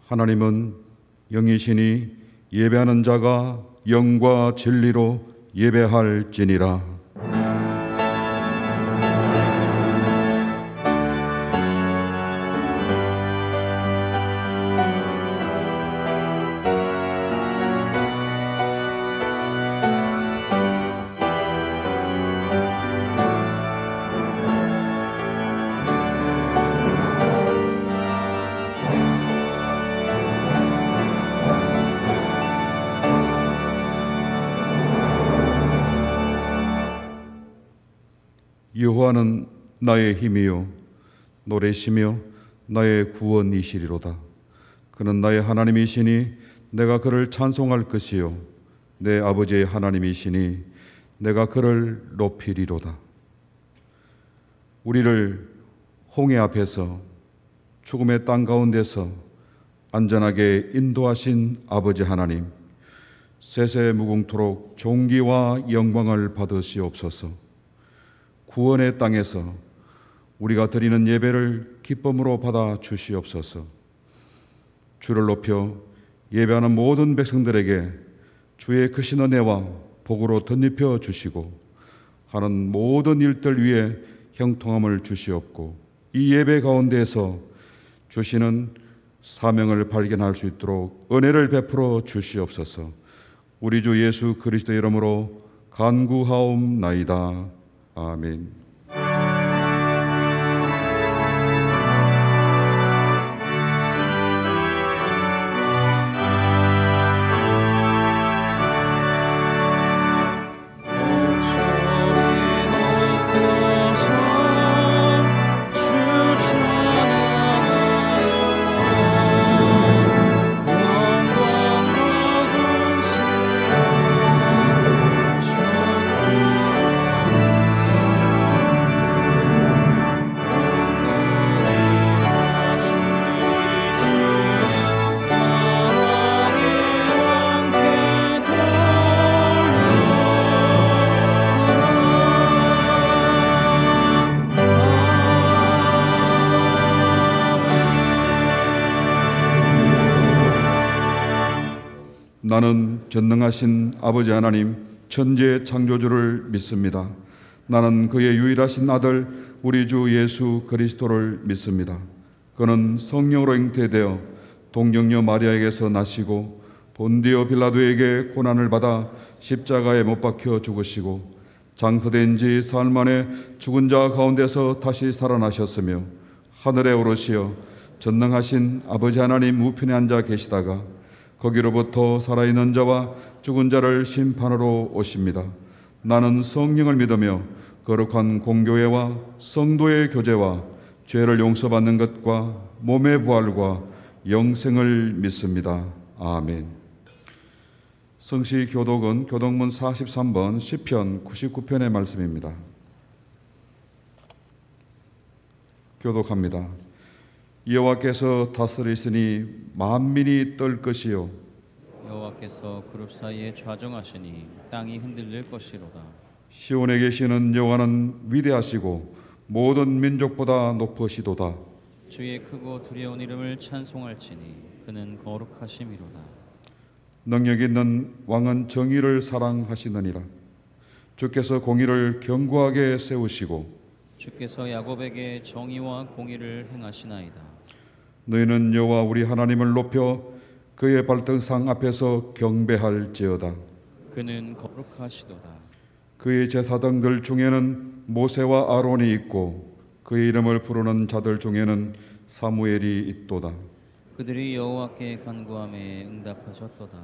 하나님은 영이시니 예배하는 자가 영과 진리로 예배할지니라. 여호와는 나의 힘이요 노래시며 나의 구원이시리로다. 그는 나의 하나님이시니 내가 그를 찬송할 것이요 내 아버지의 하나님이시니 내가 그를 높이리로다. 우리를 홍해 앞에서 죽음의 땅 가운데서 안전하게 인도하신 아버지 하나님, 세세무궁토록 존귀와 영광을 받으시옵소서. 구원의 땅에서 우리가 드리는 예배를 기쁨으로 받아 주시옵소서. 주를 높여 예배하는 모든 백성들에게 주의 크신 은혜와 복으로 덧입혀 주시고 하는 모든 일들 위에 형통함을 주시옵고 이 예배 가운데에서 주시는 사명을 발견할 수 있도록 은혜를 베풀어 주시옵소서. 우리 주 예수 그리스도의 이름으로 간구하옵나이다. 아멘. 나는 전능하신 아버지 하나님 천지의 창조주를 믿습니다. 나는 그의 유일하신 아들 우리 주 예수 그리스도를 믿습니다. 그는 성령으로 잉태되어 동정녀 마리아에게서 나시고 본디오 빌라도에게 고난을 받아 십자가에 못 박혀 죽으시고 장사된 지 사흘 만에 죽은 자 가운데서 다시 살아나셨으며 하늘에 오르시어 전능하신 아버지 하나님 우편에 앉아 계시다가 거기로부터 살아있는 자와 죽은 자를 심판하러 오십니다. 나는 성령을 믿으며 거룩한 공교회와 성도의 교제와 죄를 용서받는 것과 몸의 부활과 영생을 믿습니다. 아멘. 성시 교독은 교독문 43번 시편 99편의 말씀입니다. 교독합니다. 여호와께서 다스리시니 만민이 떨 것이요 여호와께서 그룹 사이에 좌정하시니 땅이 흔들릴 것이로다. 시온에 계시는 여호와는 위대하시고 모든 민족보다 높으시도다. 주의 크고 두려운 이름을 찬송할지니 그는 거룩하심이로다. 능력 있는 왕은 정의를 사랑하시느니라. 주께서 공의를 견고하게 세우시고 주께서 야곱에게 정의와 공의를 행하시나이다. 너희는 여호와 우리 하나님을 높여 그의 발등상 앞에서 경배할지어다. 그는 거룩하시도다. 그의 제사장들 중에는 모세와 아론이 있고 그의 이름을 부르는 자들 중에는 사무엘이 있도다. 그들이 여호와께 간구함에 응답하셨도다.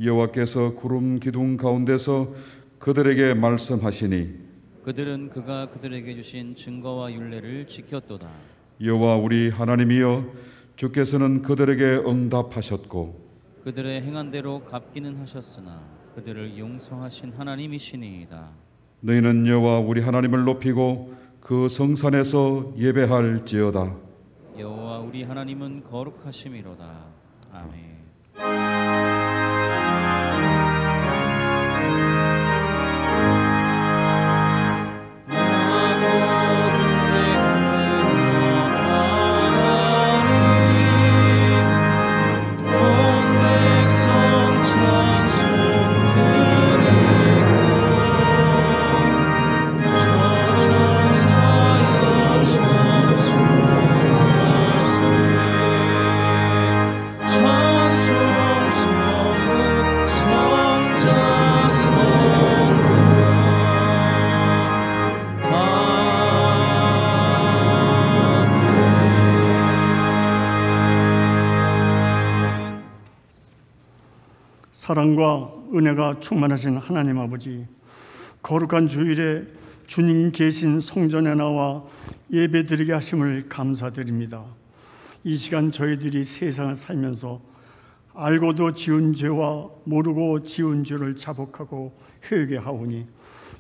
여호와께서 구름 기둥 가운데서 그들에게 말씀하시니 그들은 그가 그들에게 주신 증거와 율례를 지켰도다. 여호와 우리 하나님이여 주께서는 그들에게 응답하셨고 그들의 행한 대로 갚기는 하셨으나 그들을 용서하신 하나님이시니이다. 너희는 여호와 우리 하나님을 높이고 그 성산에서 예배할지어다. 여호와 우리 하나님은 거룩하심이로다. 아멘. 사랑과 은혜가 충만하신 하나님 아버지, 거룩한 주일에 주님 계신 성전에 나와 예배드리게 하심을 감사드립니다. 이 시간 저희들이 세상을 살면서 알고도 지은 죄와 모르고 지은 죄를 자복하고 회개하오니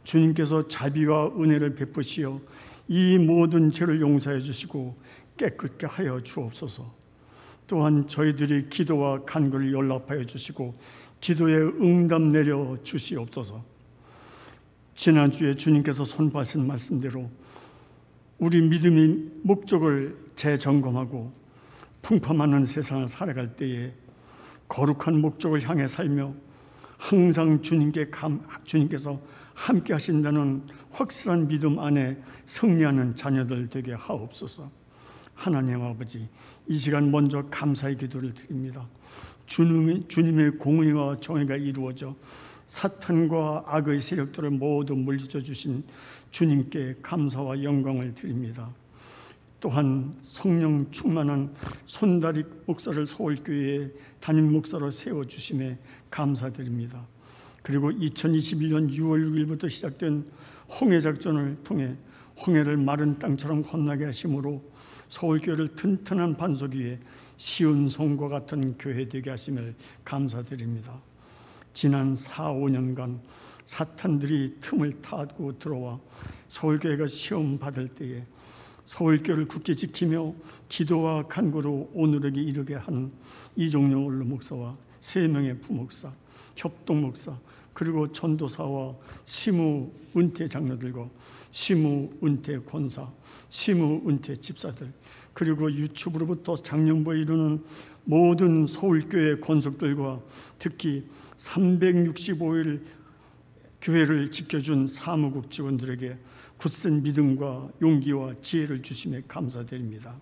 주님께서 자비와 은혜를 베푸시어 이 모든 죄를 용서해 주시고 깨끗게 하여 주옵소서. 또한 저희들이 기도와 간구를 연락하여 주시고 기도에 응답 내려 주시옵소서. 지난주에 주님께서 선포하신 말씀대로 우리 믿음의 목적을 재점검하고 풍파많은 세상을 살아갈 때에 거룩한 목적을 향해 살며 항상 주님께서 함께 하신다는 확실한 믿음 안에 승리하는 자녀들 되게 하옵소서. 하나님 아버지, 이 시간 먼저 감사의 기도를 드립니다. 주님의 공의와 정의가 이루어져 사탄과 악의 세력들을 모두 물리쳐 주신 주님께 감사와 영광을 드립니다. 또한 성령 충만한 손다리 목사를 서울교회에 담임 목사로 세워주심에 감사드립니다. 그리고 2021년 6월 6일부터 시작된 홍해작전을 통해 홍해를 마른 땅처럼 건너게 하심으로 서울교회를 튼튼한 반석 위에 시온 성과 같은 교회 되게 하심을 감사드립니다. 지난 4, 5년간 사탄들이 틈을 타고 들어와 서울교회가 시험 받을 때에 서울교회를 굳게 지키며 기도와 간구로 오늘에게 이르게 한 이종영 원로 목사와 3명의 부목사, 협동 목사, 그리고 전도사와 시무 은퇴 장로들과 시무 은퇴 권사, 시무 은퇴 집사들, 그리고 유튜브로부터 장년부에 이르는 모든 서울교회 권속들과 특히 365일 교회를 지켜준 사무국 직원들에게 굳센 믿음과 용기와 지혜를 주심에 감사드립니다.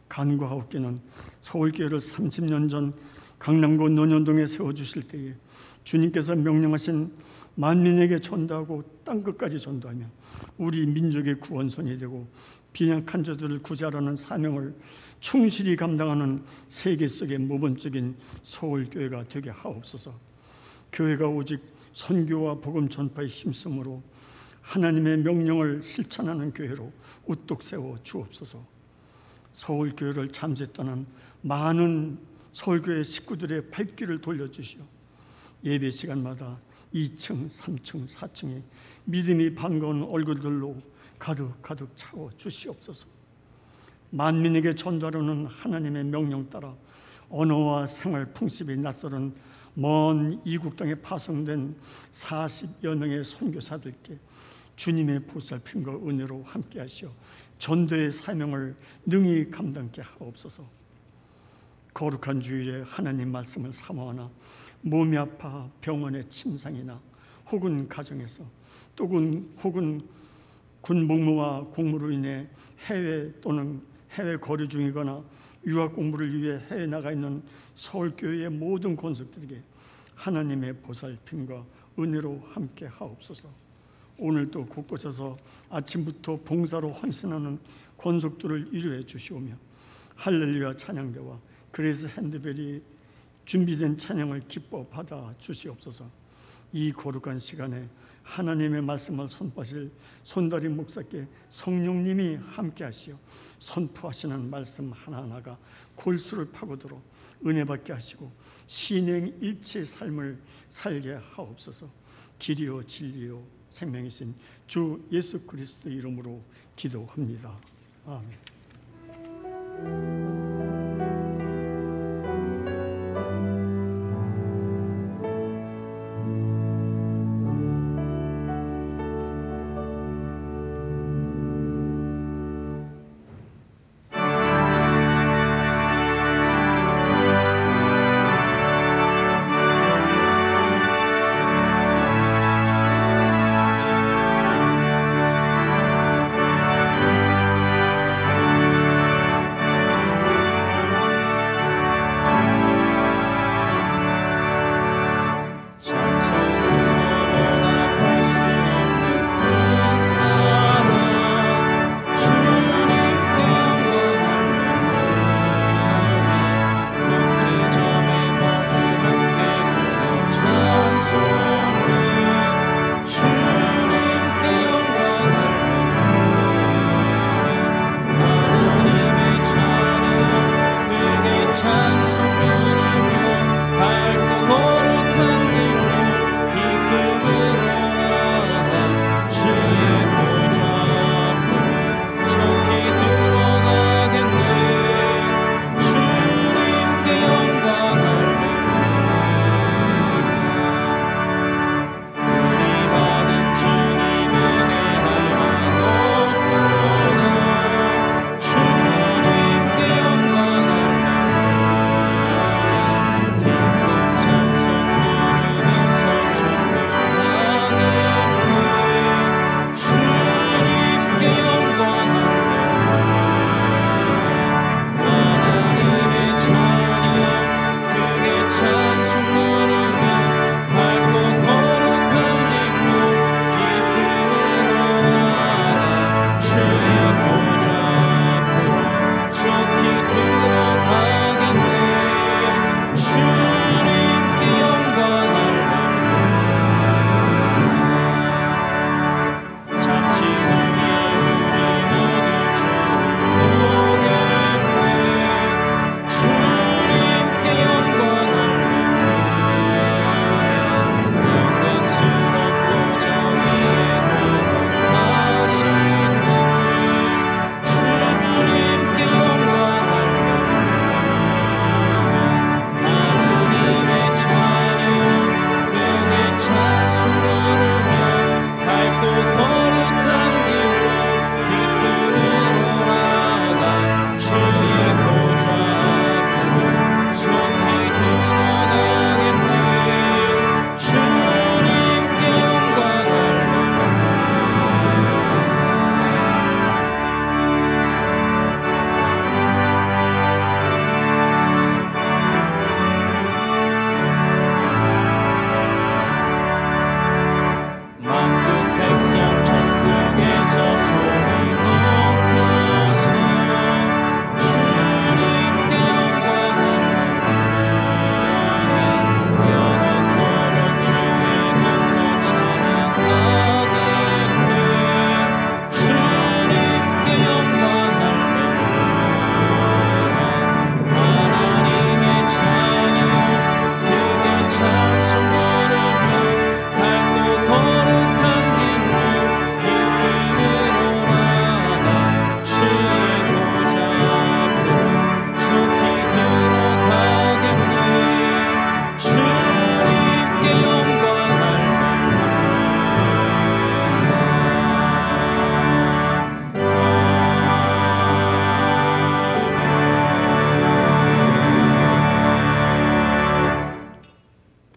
간구하옵기는 서울교회를 30년 전 강남구 논현동에 세워주실 때에 주님께서 명령하신 만민에게 전도하고 땅끝까지 전도하며 우리 민족의 구원선이 되고 빈약한 자들을 구제하라는 사명을 충실히 감당하는 세계 속의 모범적인 서울교회가 되게 하옵소서. 교회가 오직 선교와 복음 전파에 힘쓰므로 하나님의 명령을 실천하는 교회로 우뚝 세워 주옵소서. 서울교회를 잠시 떠난 많은 서울교회 식구들의 발길을 돌려주시오. 예배 시간마다 2층, 3층, 4층에 믿음이 반가운 얼굴들로 가득 차워 주시옵소서. 만민에게 전도하려는 하나님의 명령 따라 언어와 생활 풍습이 낯설은 먼 이국 땅에 파송된 40여 명의 선교사들께 주님의 보살핌과 은혜로 함께 하시어 전도의 사명을 능히 감당케 하옵소서. 거룩한 주일에 하나님 말씀을 사모하나 몸이 아파 병원에 침상이나 혹은 가정에서 혹은 군 복무와 공무로 인해 해외 또는 해외 거류 중이거나 유학 공부를 위해 해외 나가 있는 서울교회의 모든 권속들에게 하나님의 보살핌과 은혜로 함께 하옵소서. 오늘도 곳곳에서 아침부터 봉사로 헌신하는 권속들을 위로해 주시오며 할렐루야 찬양대와 그레이스 핸드벨이 준비된 찬양을 기뻐 받아 주시옵소서. 이 거룩한 시간에 하나님의 말씀을 선포하실 손다리 목사께 성령님이 함께 하시어 선포하시는 말씀 하나하나가 골수를 파고들어 은혜 받게 하시고 신행 일체의 삶을 살게 하옵소서. 길이요 진리요 생명이신 주 예수 그리스도 이름으로 기도합니다. 아멘.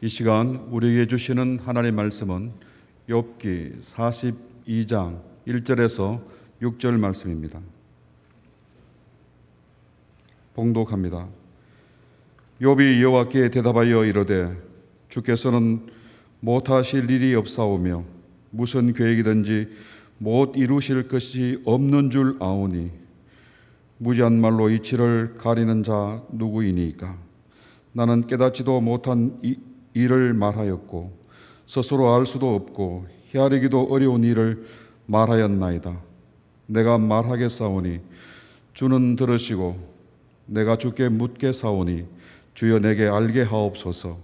이 시간 우리에게 주시는 하나님의 말씀은 욥기 42장 1절에서 6절 말씀입니다. 봉독합니다. 욥이 여호와께 대답하여 이르되 주께서는 못하실 일이 없사오며 무슨 계획이든지 못 이루실 것이 없는 줄 아오니 무지한 말로 이치를 가리는 자 누구이니까. 나는 깨닫지도 못한 일을 말하였고 스스로 알 수도 없고 헤아리기도 어려운 일을 말하였나이다. 내가 말하겠사오니 주는 들으시고 내가 주께 묻겠사오니 주여 내게 알게 하옵소서.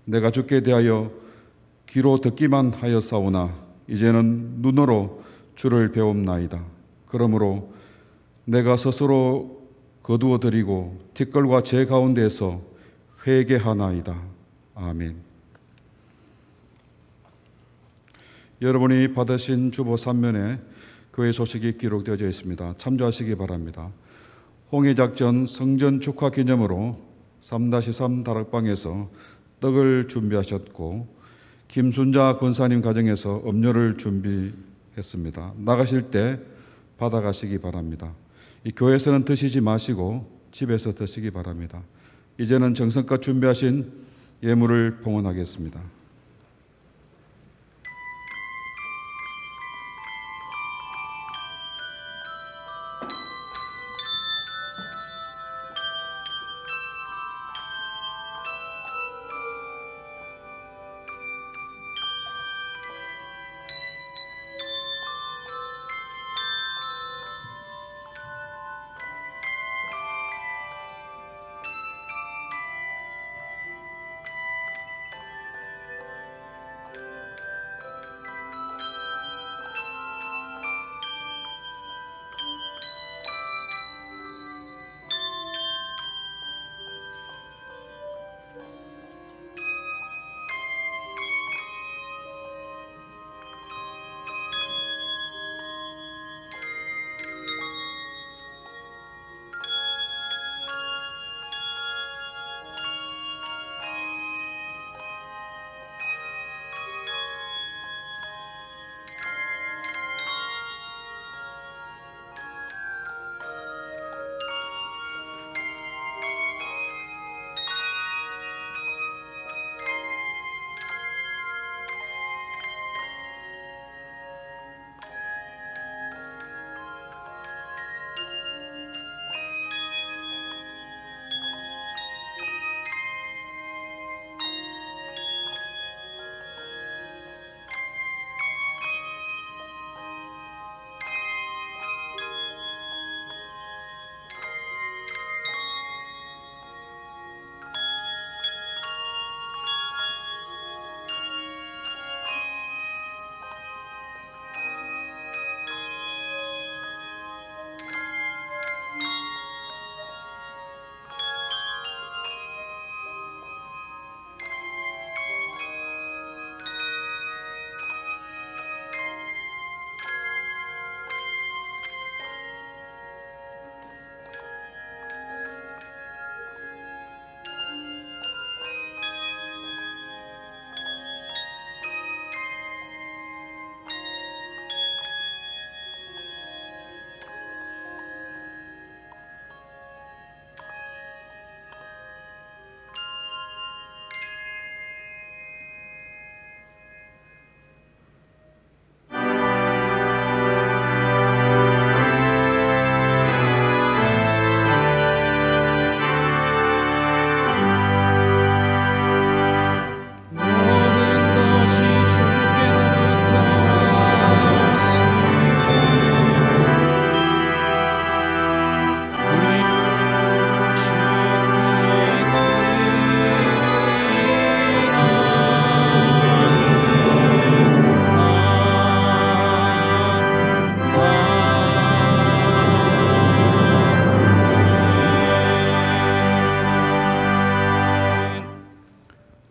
내가 주께 대하여 귀로 듣기만 하였사오나 이제는 눈으로 주를 배움나이다. 그러므로 내가 스스로 거두어 드리고 티끌과 제 가운데에서 회개하나이다. 아멘. 여러분이 받으신 주보 3면에 교회 소식이 기록되어져 있습니다. 참조하시기 바랍니다. 홍해작전 성전 축하 기념으로 3-3 다락방에서 떡을 준비하셨고 김순자 권사님 가정에서 음료를 준비했습니다. 나가실 때 받아가시기 바랍니다. 이 교회에서는 드시지 마시고 집에서 드시기 바랍니다. 이제는 정성껏 준비하신 예물을 봉헌하겠습니다.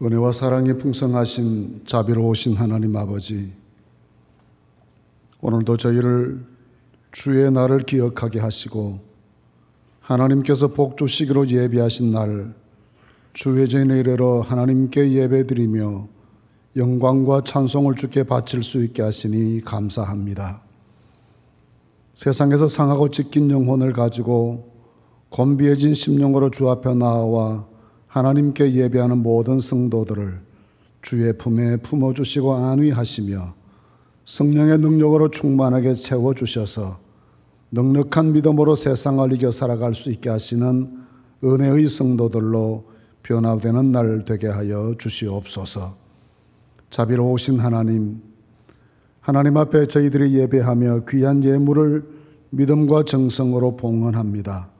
은혜와 사랑이 풍성하신 자비로우신 하나님 아버지, 오늘도 저희를 주의 날을 기억하게 하시고 하나님께서 복 주시기로 예비하신 날 주회전에 이르러 하나님께 예배드리며 영광과 찬송을 주께 바칠 수 있게 하시니 감사합니다. 세상에서 상하고 찢긴 영혼을 가지고 곤비해진 심령으로 주 앞에 나와 하나님께 예배하는 모든 성도들을 주의 품에 품어주시고 안위하시며 성령의 능력으로 충만하게 채워주셔서 넉넉한 믿음으로 세상을 이겨 살아갈 수 있게 하시는 은혜의 성도들로 변화되는 날 되게 하여 주시옵소서. 자비로우신 하나님, 하나님 앞에 저희들이 예배하며 귀한 예물을 믿음과 정성으로 봉헌합니다.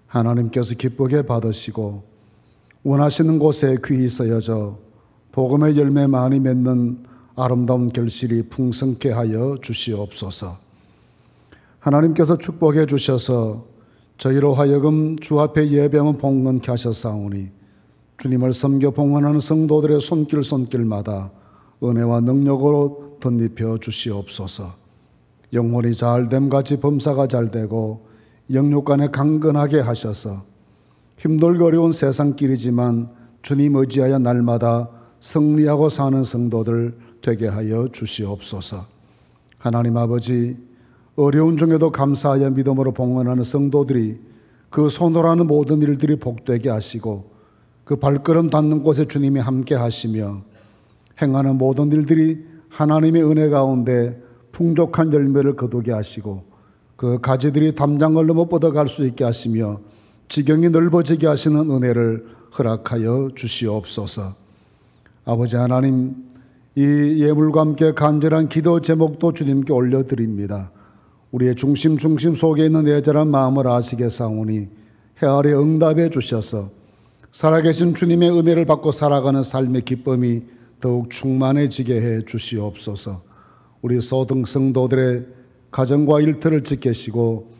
하나님께서 기쁘게 받으시고 원하시는 곳에 귀히 쓰여져 복음의 열매 많이 맺는 아름다운 결실이 풍성케 하여 주시옵소서. 하나님께서 축복해 주셔서 저희로 하여금 주 앞에 예배하면 봉헌케 하셨사오니 주님을 섬겨 봉헌하는 성도들의 손길마다 은혜와 능력으로 덧입혀 주시옵소서. 영혼이 잘됨같이 범사가 잘되고 영육간에 강건하게 하셔서 힘들고 어려운 세상길이지만 주님 의지하여 날마다 승리하고 사는 성도들 되게 하여 주시옵소서. 하나님 아버지, 어려운 중에도 감사하여 믿음으로 봉헌하는 성도들이 그 손으로 하는 모든 일들이 복되게 하시고 그 발걸음 닿는 곳에 주님이 함께 하시며 행하는 모든 일들이 하나님의 은혜 가운데 풍족한 열매를 거두게 하시고 그 가지들이 담장을 넘어 뻗어갈 수 있게 하시며 지경이 넓어지게 하시는 은혜를 허락하여 주시옵소서. 아버지 하나님, 이 예물과 함께 간절한 기도 제목도 주님께 올려드립니다. 우리의 중심 속에 있는 애절한 마음을 아시겠사오니 헤아려 응답해 주셔서 살아계신 주님의 은혜를 받고 살아가는 삶의 기쁨이 더욱 충만해지게 해 주시옵소서. 우리 소등 성도들의 가정과 일터를 지키시고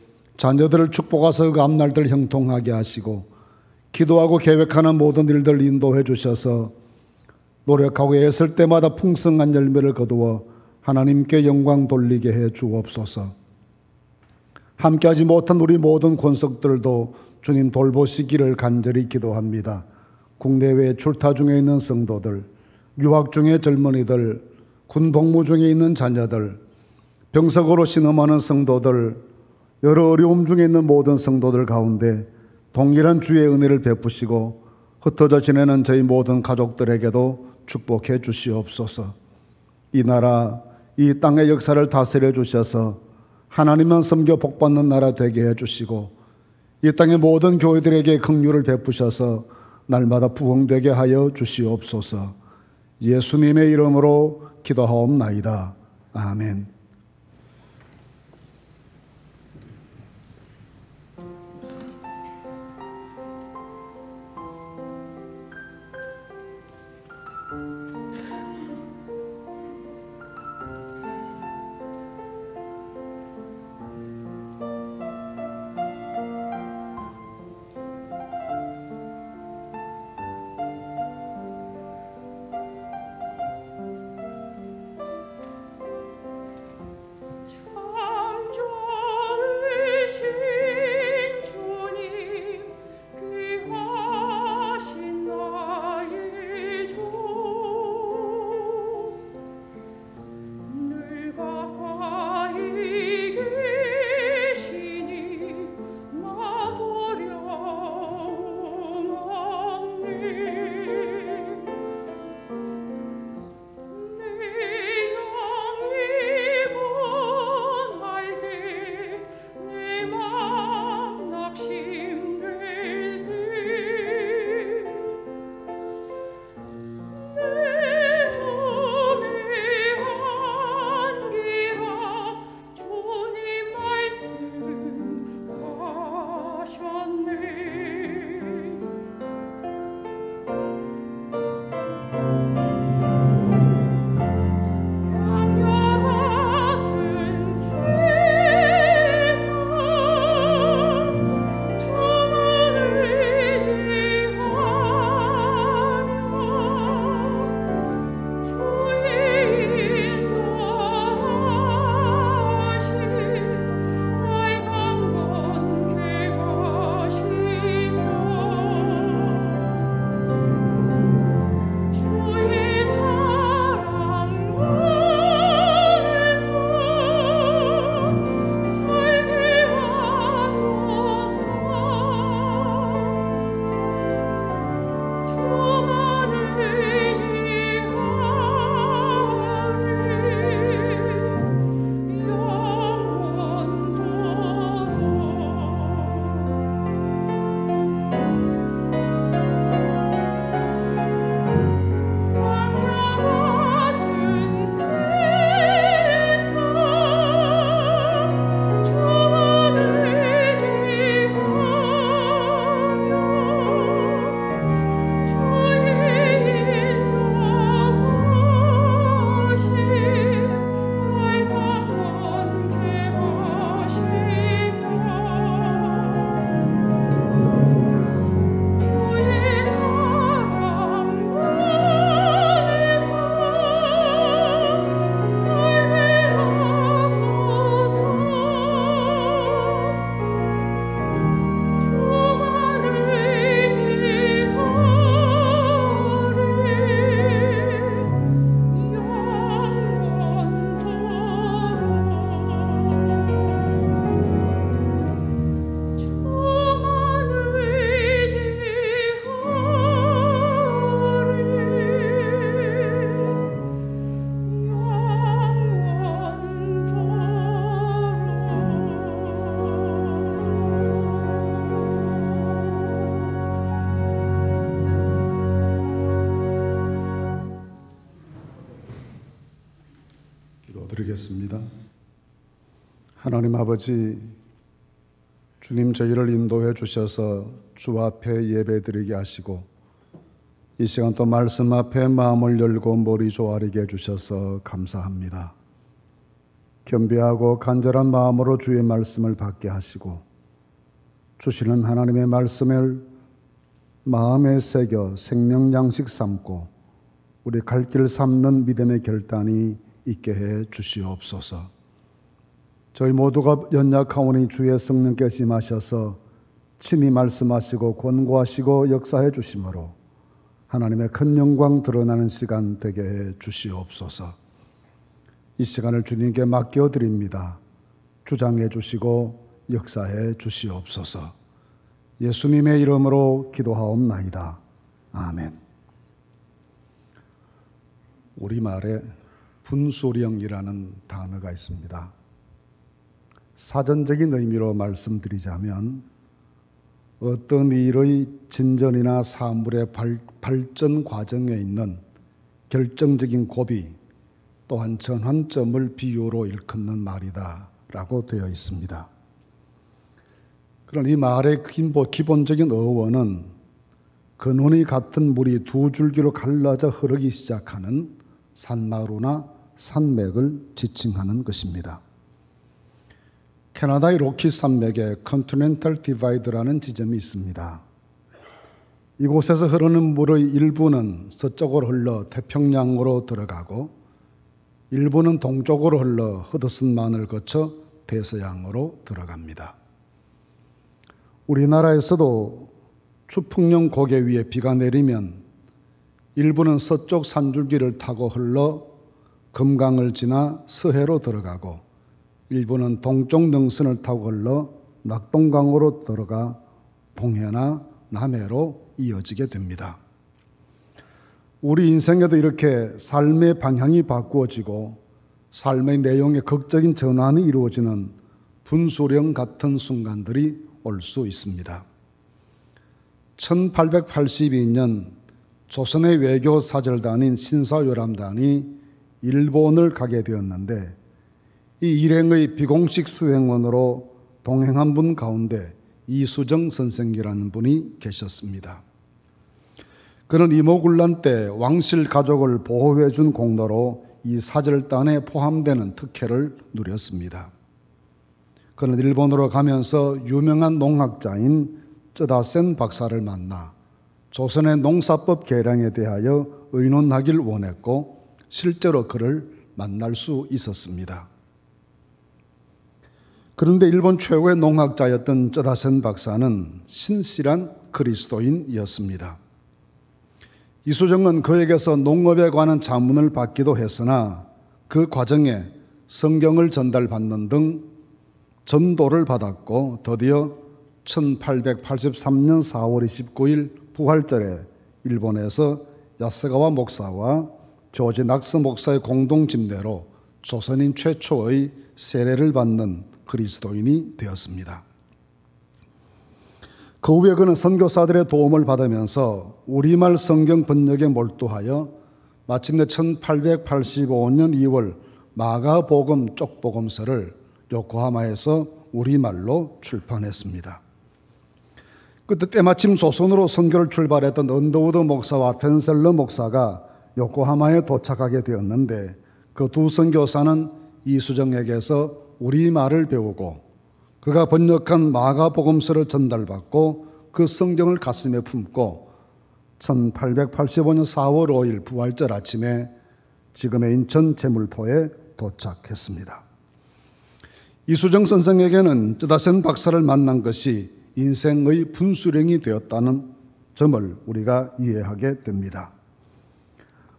자녀들을 축복하사 그 앞날들 형통하게 하시고 기도하고 계획하는 모든 일들 인도해 주셔서 노력하고 애쓸 때마다 풍성한 열매를 거두어 하나님께 영광 돌리게 해 주옵소서. 함께하지 못한 우리 모든 권속들도 주님 돌보시기를 간절히 기도합니다. 국내외 출타 중에 있는 성도들, 유학 중의 젊은이들, 군 복무 중에 있는 자녀들, 병석으로 신음하는 성도들, 여러 어려움 중에 있는 모든 성도들 가운데 동일한 주의 은혜를 베푸시고 흩어져 지내는 저희 모든 가족들에게도 축복해 주시옵소서. 이 나라, 이 땅의 역사를 다스려 주셔서 하나님만 섬겨 복받는 나라 되게 해 주시고 이 땅의 모든 교회들에게 긍휼을 베푸셔서 날마다 부흥되게 하여 주시옵소서. 예수님의 이름으로 기도하옵나이다. 아멘. 기도드리겠습니다. 하나님 아버지, 주님 저희를 인도해 주셔서 주 앞에 예배드리게 하시고 이 시간 또 말씀 앞에 마음을 열고 머리 조아리게 해주셔서 감사합니다. 겸비하고 간절한 마음으로 주의 말씀을 받게 하시고 주시는 하나님의 말씀을 마음에 새겨 생명양식 삼고 우리 갈 길 삼는 믿음의 결단이 있게 해 주시옵소서. 저희 모두가 연약하오니 주의 성령께서 임하셔서 친히 말씀하시고 권고하시고 역사해 주심으로 하나님의 큰 영광 드러나는 시간 되게 해 주시옵소서. 이 시간을 주님께 맡겨드립니다. 주장해 주시고 역사해 주시옵소서. 예수님의 이름으로 기도하옵나이다. 아멘. 우리말에 분수령이라는 단어가 있습니다. 사전적인 의미로 말씀드리자면 어떤 일의 진전이나 사물의 발전 과정에 있는 결정적인 고비 또한 전환점을 비유로 일컫는 말이다 라고 되어 있습니다. 그런 이 말의 기본적인 어원은 근원이 같은 물이 두 줄기로 갈라져 흐르기 시작하는 산마루나 산맥을 지칭하는 것입니다. 캐나다의 로키 산맥에 컨티넨탈 디바이드라는 지점이 있습니다. 이곳에서 흐르는 물의 일부는 서쪽으로 흘러 태평양으로 들어가고 일부는 동쪽으로 흘러 허드슨만을 거쳐 대서양으로 들어갑니다. 우리나라에서도 추풍령 고개 위에 비가 내리면 일부는 서쪽 산줄기를 타고 흘러 금강을 지나 서해로 들어가고 일부는 동쪽 능선을 타고 흘러 낙동강으로 들어가 봉해나 남해로 이어지게 됩니다. 우리 인생에도 이렇게 삶의 방향이 바꾸어지고 삶의 내용의 극적인 전환이 이루어지는 분수령 같은 순간들이 올 수 있습니다. 1882년 조선의 외교 사절단인 신사요람단이 일본을 가게 되었는데 이 일행의 비공식 수행원으로 동행한 분 가운데 이수정 선생이라는 분이 계셨습니다. 그는 이모군란 때 왕실 가족을 보호해 준 공로로 이 사절단에 포함되는 특혜를 누렸습니다. 그는 일본으로 가면서 유명한 농학자인 쩌다센 박사를 만나 조선의 농사법 개량에 대하여 의논하길 원했고 실제로 그를 만날 수 있었습니다. 그런데 일본 최고의 농학자였던 쩌다센 박사는 신실한 그리스도인이었습니다. 이수정은 그에게서 농업에 관한 자문을 받기도 했으나 그 과정에 성경을 전달받는 등 전도를 받았고 드디어 1883년 4월 29일 부활절에 일본에서 야스가와 목사와 조지 낙스 목사의 공동 집례로 조선인 최초의 세례를 받는 그리스도인이 되었습니다. 그 후에 그는 선교사들의 도움을 받으면서 우리말 성경 번역에 몰두하여 마침내 1885년 2월 마가복음 쪽복음서를 요코하마에서 우리말로 출판했습니다. 그때 때마침 조선으로 선교를 출발했던 언더우드 목사와 펜셀러 목사가 요코하마에 도착하게 되었는데 그 두 선교사는 이수정에게서 우리말을 배우고 그가 번역한 마가복음서를 전달받고 그 성경을 가슴에 품고 1885년 4월 5일 부활절 아침에 지금의 인천 제물포에 도착했습니다. 이수정 선생에게는 쩌다센 박사를 만난 것이 인생의 분수령이 되었다는 점을 우리가 이해하게 됩니다.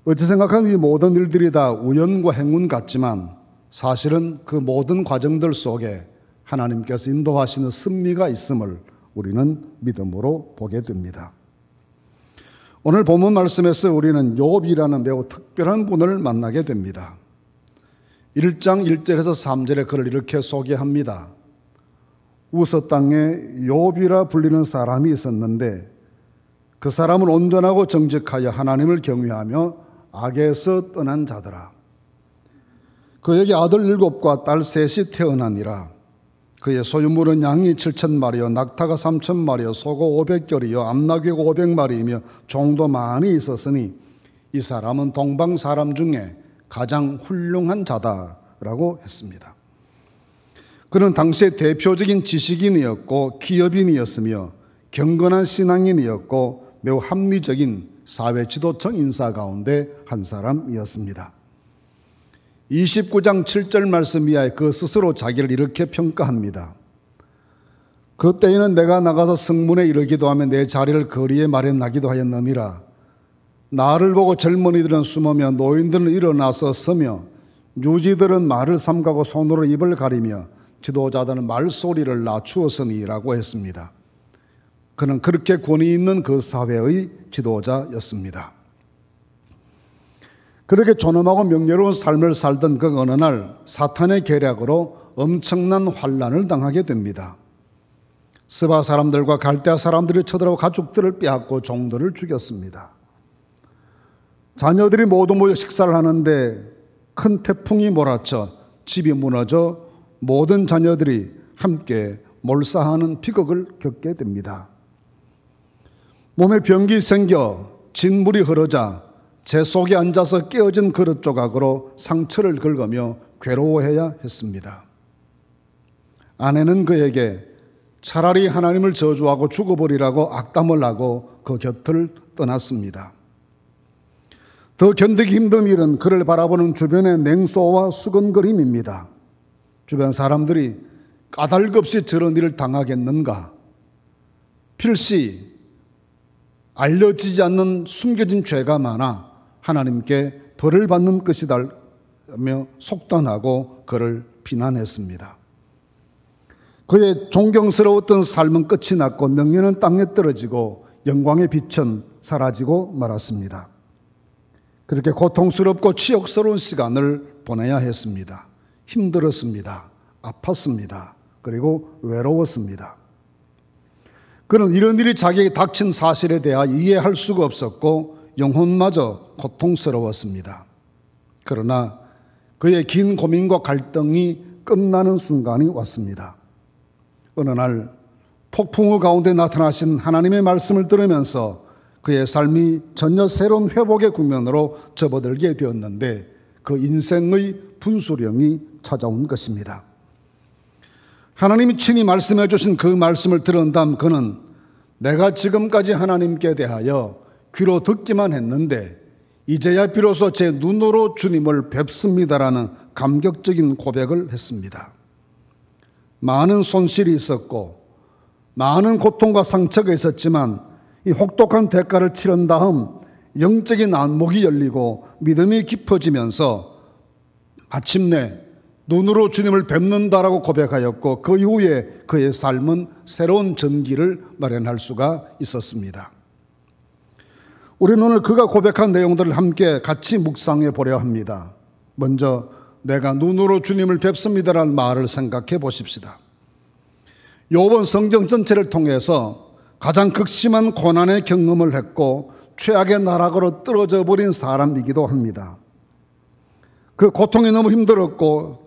어찌 생각하면 이 모든 일들이 다 우연과 행운 같지만 사실은 그 모든 과정들 속에 하나님께서 인도하시는 섭리가 있음을 우리는 믿음으로 보게 됩니다. 오늘 본문 말씀에서 우리는 욥이라는 매우 특별한 분을 만나게 됩니다. 1장 1절에서 3절에 그를 이렇게 소개합니다. 우스 땅에 욥이라 불리는 사람이 있었는데 그 사람은 온전하고 정직하여 하나님을 경외하며 악에서 떠난 자더라. 그에게 아들 7과 딸 3이 태어나니라. 그의 소유물은 양이 7,000마리요 낙타가 3,000마리요 소고 500결이요 암나귀가 500마리이며 종도 많이 있었으니 이 사람은 동방 사람 중에 가장 훌륭한 자다라고 했습니다. 그는 당시의 대표적인 지식인이었고 기업인이었으며 경건한 신앙인이었고 매우 합리적인 사회 지도층 인사 가운데 한 사람이었습니다. 29장 7절 말씀 이하에 그 스스로 자기를 이렇게 평가합니다. 그때에는 내가 나가서 성문에 이르기도 하며 내 자리를 거리에 마련하기도 하였느니라. 나를 보고 젊은이들은 숨으며 노인들은 일어나서 서며 유지들은 말을 삼가고 손으로 입을 가리며 지도자들은 말소리를 낮추었으니라고 했습니다. 그는 그렇게 권위 있는 그 사회의 지도자였습니다. 그렇게 존엄하고 명예로운 삶을 살던 그 어느 날 사탄의 계략으로 엄청난 환난을 당하게 됩니다. 스바 사람들과 갈대아 사람들이 쳐들어와 가축들을 빼앗고 종들을 죽였습니다. 자녀들이 모두 모여 식사를 하는데 큰 태풍이 몰아쳐 집이 무너져 모든 자녀들이 함께 몰사하는 비극을 겪게 됩니다. 몸에 병기 생겨 진물이 흐르자 제 속에 앉아서 깨어진 그릇 조각으로 상처를 긁으며 괴로워해야 했습니다. 아내는 그에게 차라리 하나님을 저주하고 죽어버리라고 악담을 하고 그 곁을 떠났습니다. 더 견디기 힘든 일은 그를 바라보는 주변의 냉소와 수근거림입니다. 주변 사람들이 까닭없이 저런 일을 당하겠는가? 필시 알려지지 않는 숨겨진 죄가 많아 하나님께 벌을 받는 것이다며 속단하고 그를 비난했습니다. 그의 존경스러웠던 삶은 끝이 났고 명예는 땅에 떨어지고 영광의 빛은 사라지고 말았습니다. 그렇게 고통스럽고 치욕스러운 시간을 보내야 했습니다. 힘들었습니다. 아팠습니다. 그리고 외로웠습니다. 그는 이런 일이 자기에게 닥친 사실에 대하여 이해할 수가 없었고 영혼마저 고통스러웠습니다. 그러나 그의 긴 고민과 갈등이 끝나는 순간이 왔습니다. 어느 날 폭풍우 가운데 나타나신 하나님의 말씀을 들으면서 그의 삶이 전혀 새로운 회복의 국면으로 접어들게 되었는데 그 인생의 분수령이 찾아온 것입니다. 하나님이 친히 말씀해 주신 그 말씀을 들은 다음 그는 내가 지금까지 하나님께 대하여 귀로 듣기만 했는데 이제야 비로소 제 눈으로 주님을 뵙습니다라는 감격적인 고백을 했습니다. 많은 손실이 있었고 많은 고통과 상처가 있었지만 이 혹독한 대가를 치른 다음 영적인 안목이 열리고 믿음이 깊어지면서 마침내 눈으로 주님을 뵙는다라고 고백하였고 그 이후에 그의 삶은 새로운 전기를 마련할 수가 있었습니다. 우리는 오늘 그가 고백한 내용들을 함께 같이 묵상해 보려 합니다. 먼저 내가 눈으로 주님을 뵙습니다라는 말을 생각해 보십시다. 욥은 성경 전체를 통해서 가장 극심한 고난의 경험을 했고 최악의 나락으로 떨어져 버린 사람이기도 합니다. 그 고통이 너무 힘들었고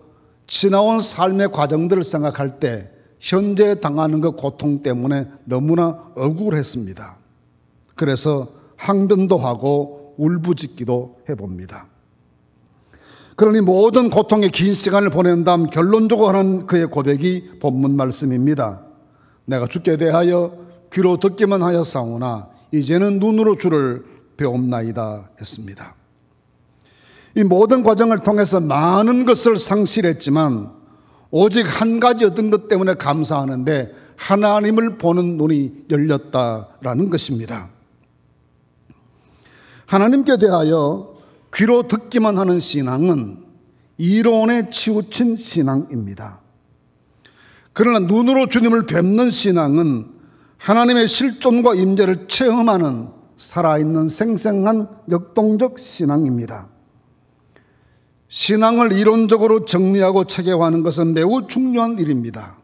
지나온 삶의 과정들을 생각할 때 현재 당하는 그 고통 때문에 너무나 억울했습니다. 그래서 항변도 하고 울부짖기도 해봅니다. 그러니 모든 고통의 긴 시간을 보낸 다음 결론적으로 하는 그의 고백이 본문 말씀입니다. 내가 주께 대하여 귀로 듣기만 하였사오나 이제는 눈으로 주를 배옵나이다 했습니다. 이 모든 과정을 통해서 많은 것을 상실했지만 오직 한 가지 얻은 것 때문에 감사하는데 하나님을 보는 눈이 열렸다라는 것입니다. 하나님께 대하여 귀로 듣기만 하는 신앙은 이론에 치우친 신앙입니다. 그러나 눈으로 주님을 뵙는 신앙은 하나님의 실존과 임재를 체험하는 살아있는 생생한 역동적 신앙입니다. 신앙을 이론적으로 정리하고 체계화하는 것은 매우 중요한 일입니다.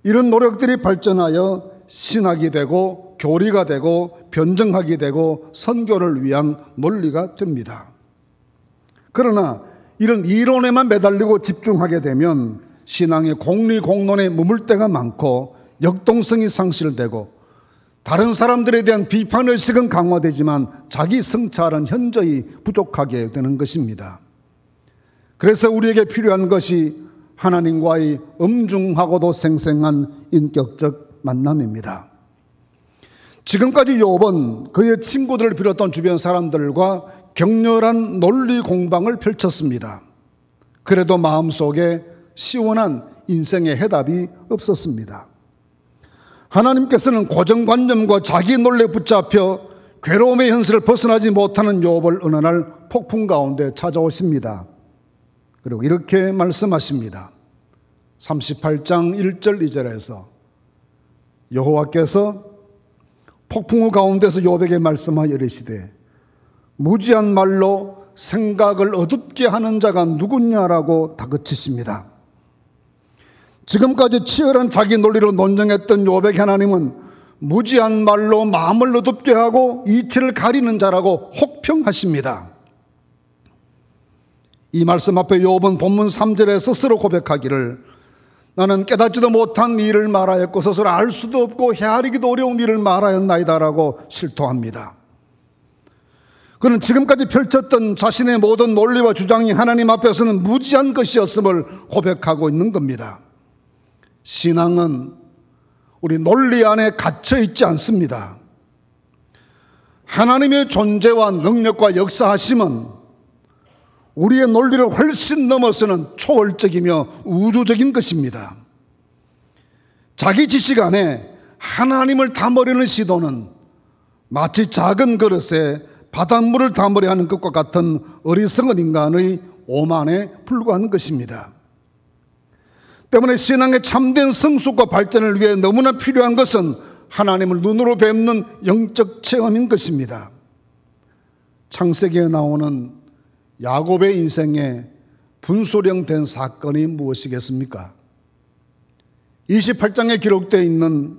이런 노력들이 발전하여 신학이 되고 교리가 되고 변증학이 되고 선교를 위한 논리가 됩니다. 그러나 이런 이론에만 매달리고 집중하게 되면 신앙의 공리공론에 머물 때가 많고 역동성이 상실되고 다른 사람들에 대한 비판의식은 강화되지만 자기 성찰은 현저히 부족하게 되는 것입니다. 그래서 우리에게 필요한 것이 하나님과의 엄중하고도 생생한 인격적 만남입니다. 지금까지 욥은 그의 친구들을 비롯한 주변 사람들과 격렬한 논리 공방을 펼쳤습니다. 그래도 마음속에 시원한 인생의 해답이 없었습니다. 하나님께서는 고정관념과 자기 논리에 붙잡혀 괴로움의 현실을 벗어나지 못하는 욥을 어느 날 폭풍 가운데 찾아오십니다. 그리고 이렇게 말씀하십니다. 38장 1절 2절에서 여호와께서 폭풍 가운데서 욥에게 말씀하여 이르시되 무지한 말로 생각을 어둡게 하는 자가 누구냐라고 다그치십니다. 지금까지 치열한 자기 논리로 논쟁했던 욥에게 하나님은 무지한 말로 마음을 어둡게 하고 이치를 가리는 자라고 혹평하십니다. 이 말씀 앞에 욥은 본문 3절에 스스로 고백하기를 나는 깨닫지도 못한 일을 말하였고 스스로 알 수도 없고 헤아리기도 어려운 일을 말하였나이다라고 실토합니다. 그는 지금까지 펼쳤던 자신의 모든 논리와 주장이 하나님 앞에서는 무지한 것이었음을 고백하고 있는 겁니다. 신앙은 우리 논리 안에 갇혀 있지 않습니다. 하나님의 존재와 능력과 역사하심은 우리의 논리를 훨씬 넘어서는 초월적이며 우주적인 것입니다. 자기 지식 안에 하나님을 담으려는 시도는 마치 작은 그릇에 바닷물을 담으려 하는 것과 같은 어리석은 인간의 오만에 불과한 것입니다. 때문에 신앙의 참된 성숙과 발전을 위해 너무나 필요한 것은 하나님을 눈으로 뵙는 영적 체험인 것입니다. 창세기에 나오는 야곱의 인생에 분수령된 사건이 무엇이겠습니까? 28장에 기록되어 있는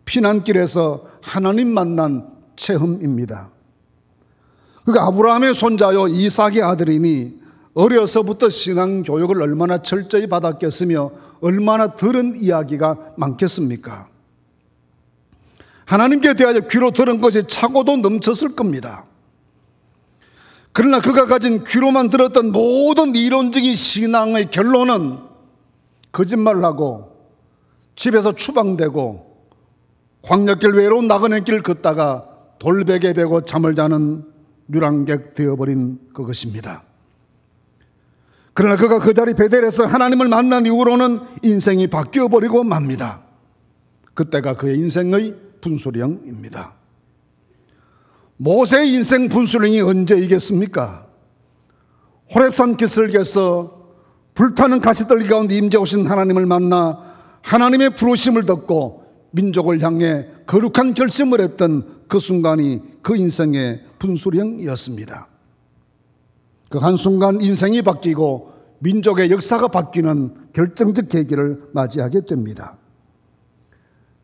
피난길에서 하나님 만난 체험입니다. 그러니까 아브라함의 손자요 이삭의 아들이니 어려서부터 신앙 교육을 얼마나 철저히 받았겠으며 얼마나 들은 이야기가 많겠습니까? 하나님께 대하여 귀로 들은 것이 차고도 넘쳤을 겁니다. 그러나 그가 가진 귀로만 들었던 모든 이론적인 신앙의 결론은 거짓말을 하고 집에서 추방되고 광야길 외로운 나그네 길 걷다가 돌베개 베고 잠을 자는 유랑객 되어버린 그것입니다. 그러나 그가 그 자리 베델에서 하나님을 만난 이후로는 인생이 바뀌어버리고 맙니다. 그때가 그의 인생의 분수령입니다. 모세의 인생 분수령이 언제이겠습니까? 호렙산 기슭에서 불타는 가시떨기 가운데 임재 오신 하나님을 만나 하나님의 부르심을 듣고 민족을 향해 거룩한 결심을 했던 그 순간이 그 인생의 분수령이었습니다. 그 한순간 인생이 바뀌고 민족의 역사가 바뀌는 결정적 계기를 맞이하게 됩니다.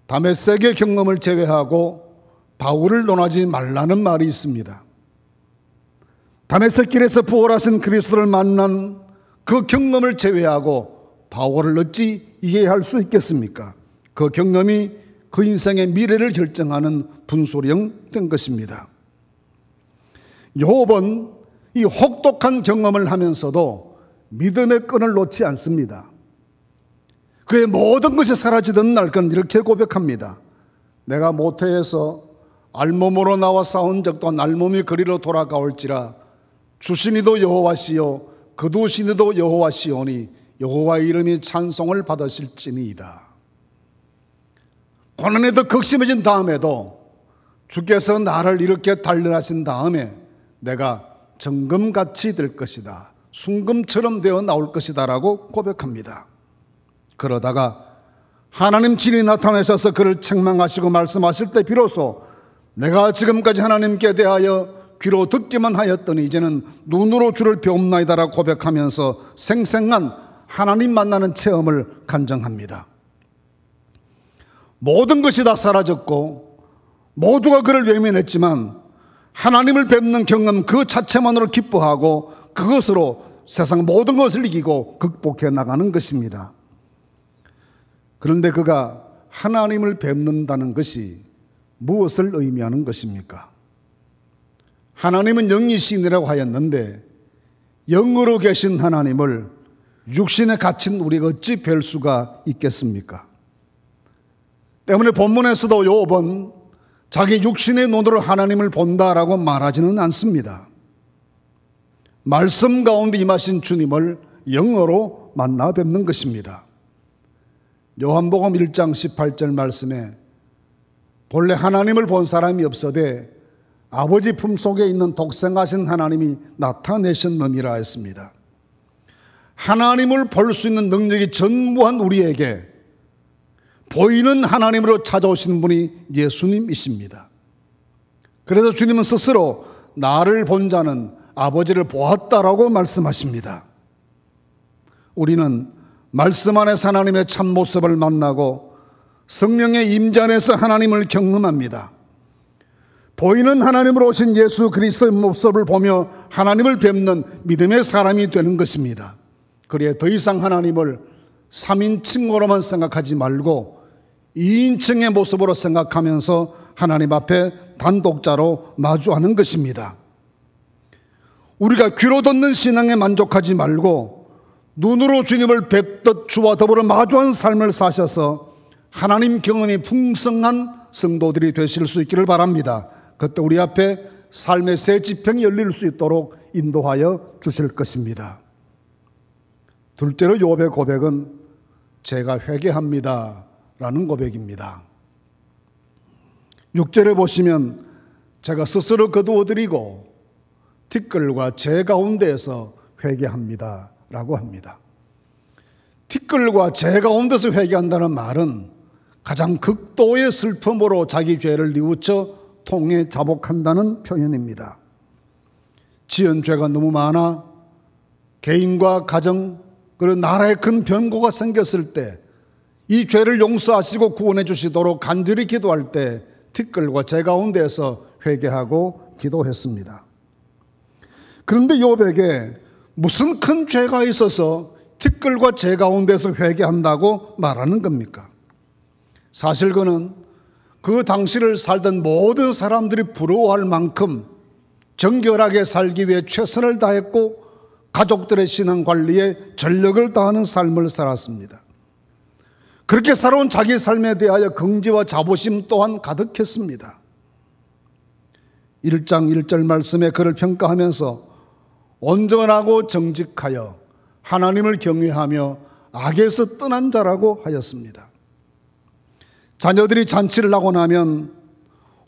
다메섹의 경험을 제외하고 바울을 논하지 말라는 말이 있습니다. 다메섹 길에서 부활하신 그리스도를 만난 그 경험을 제외하고 바울을 어찌 이해할 수 있겠습니까? 그 경험이 그 인생의 미래를 결정하는 분수령 된 것입니다. 욥은 이 혹독한 경험을 하면서도 믿음의 끈을 놓지 않습니다. 그의 모든 것이 사라지던 날 그는 이렇게 고백합니다. 내가 모태에서 알몸으로 나와 싸운 적도 알몸이 그리로 돌아가올지라 주신이도 여호와시요 거두신이도 여호와시오니 여호와의 이름이 찬송을 받으실지니이다. 고난에도 극심해진 다음에도 주께서 나를 이렇게 단련하신 다음에 내가 정금같이 될 것이다. 순금처럼 되어 나올 것이다 라고 고백합니다. 그러다가 하나님 진이 나타나셔서 그를 책망하시고 말씀하실 때 비로소 내가 지금까지 하나님께 대하여 귀로 듣기만 하였더니 이제는 눈으로 주를 배움나이다 라고 고백하면서 생생한 하나님 만나는 체험을 간증합니다. 모든 것이 다 사라졌고 모두가 그를 외면했지만 하나님을 뵙는 경험 그 자체만으로 기뻐하고 그것으로 세상 모든 것을 이기고 극복해 나가는 것입니다. 그런데 그가 하나님을 뵙는다는 것이 무엇을 의미하는 것입니까? 하나님은 영이신이라고 하였는데 영으로 계신 하나님을 육신에 갇힌 우리가 어찌 뵐 수가 있겠습니까? 때문에 본문에서도 욥은 자기 육신의 눈으로 하나님을 본다라고 말하지는 않습니다. 말씀 가운데 임하신 주님을 영어로 만나 뵙는 것입니다. 요한복음 1장 18절 말씀에 본래 하나님을 본 사람이 없어되 아버지 품속에 있는 독생하신 하나님이 나타내셨느니라 했습니다. 하나님을 볼 수 있는 능력이 전무한 우리에게 보이는 하나님으로 찾아오신 분이 예수님이십니다. 그래서 주님은 스스로 나를 본 자는 아버지를 보았다라고 말씀하십니다. 우리는 말씀 안에서 하나님의 참모습을 만나고 성령의 임재 안에서 하나님을 경험합니다. 보이는 하나님으로 오신 예수 그리스도의 모습을 보며 하나님을 뵙는 믿음의 사람이 되는 것입니다. 그래야 더 이상 하나님을 3인칭으로만 생각하지 말고 2인칭의 모습으로 생각하면서 하나님 앞에 단독자로 마주하는 것입니다. 우리가 귀로 듣는 신앙에 만족하지 말고 눈으로 주님을 뵙듯 주와 더불어 마주한 삶을 사셔서 하나님 경험이 풍성한 성도들이 되실 수 있기를 바랍니다. 그때 우리 앞에 삶의 새 지평이 열릴 수 있도록 인도하여 주실 것입니다. 둘째로 욥의 고백은 제가 회개합니다 라는 고백입니다. 6절에 보시면 제가 스스로 거두어드리고 티끌과 재 가운데에서 회개합니다 라고 합니다. 티끌과 재 가운데서 회개한다는 말은 가장 극도의 슬픔으로 자기 죄를 뉘우쳐 통해 자복한다는 표현입니다. 지은 죄가 너무 많아 개인과 가정 그리고 나라에 큰 변고가 생겼을 때 이 죄를 용서하시고 구원해 주시도록 간절히 기도할 때 티끌과 재 가운데에서 회개하고 기도했습니다. 그런데 욥에게 무슨 큰 죄가 있어서 티끌과 재 가운데서 회개한다고 말하는 겁니까? 사실 그는 그 당시를 살던 모든 사람들이 부러워할 만큼 정결하게 살기 위해 최선을 다했고 가족들의 신앙 관리에 전력을 다하는 삶을 살았습니다. 그렇게 살아온 자기 삶에 대하여 긍지와 자부심 또한 가득했습니다. 1장 1절 말씀에 그를 평가하면서 온전하고 정직하여 하나님을 경외하며 악에서 떠난 자라고 하였습니다. 자녀들이 잔치를 하고 나면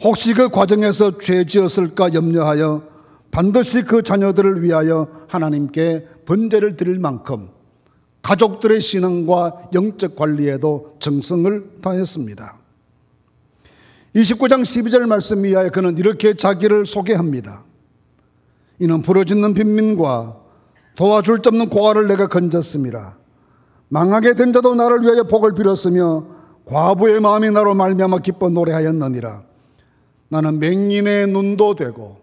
혹시 그 과정에서 죄 지었을까 염려하여 반드시 그 자녀들을 위하여 하나님께 번제를 드릴 만큼 가족들의 신앙과 영적 관리에도 정성을 다했습니다. 29장 12절 말씀 이하에 그는 이렇게 자기를 소개합니다. 이는 부러지는 빈민과 도와줄 데 없는 고아를 내가 건졌음이라. 망하게 된 자도 나를 위하여 복을 빌었으며 과부의 마음이 나로 말미암아 기뻐 노래하였느니라. 나는 맹인의 눈도 되고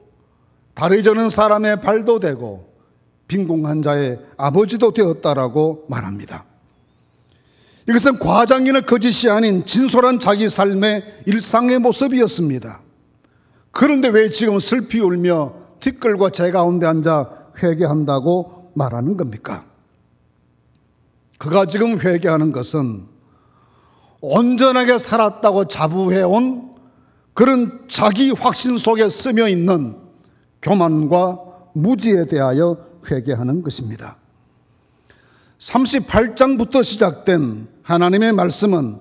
다리 저는 사람의 발도 되고 빈궁한 자의 아버지도 되었다라고 말합니다. 이것은 과장이나 거짓이 아닌 진솔한 자기 삶의 일상의 모습이었습니다. 그런데 왜 지금 슬피 울며 티끌과 재 가운데 앉아 회개한다고 말하는 겁니까? 그가 지금 회개하는 것은 온전하게 살았다고 자부해온 그런 자기 확신 속에 스며 있는 교만과 무지에 대하여 회개하는 것입니다. 38장부터 시작된 하나님의 말씀은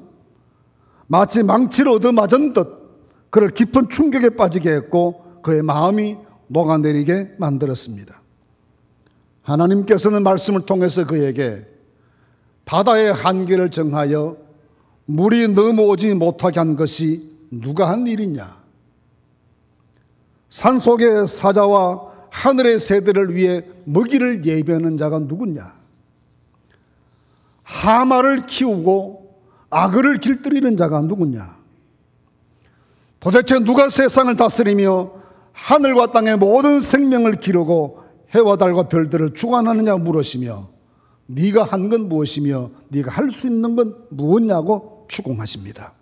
마치 망치를 얻어맞은 듯 그를 깊은 충격에 빠지게 했고 그의 마음이 녹아내리게 만들었습니다. 하나님께서는 말씀을 통해서 그에게 바다의 한계를 정하여 물이 넘어오지 못하게 한 것이 누가 한 일이냐? 산속의 사자와 하늘의 새들을 위해 먹이를 예비하는 자가 누구냐? 하마를 키우고 악어를 길들이는 자가 누구냐? 도대체 누가 세상을 다스리며 하늘과 땅의 모든 생명을 기르고 해와 달과 별들을 주관하느냐 물으시며 네가 한 건 무엇이며 네가 할 수 있는 건 무엇냐고 추궁하십니다.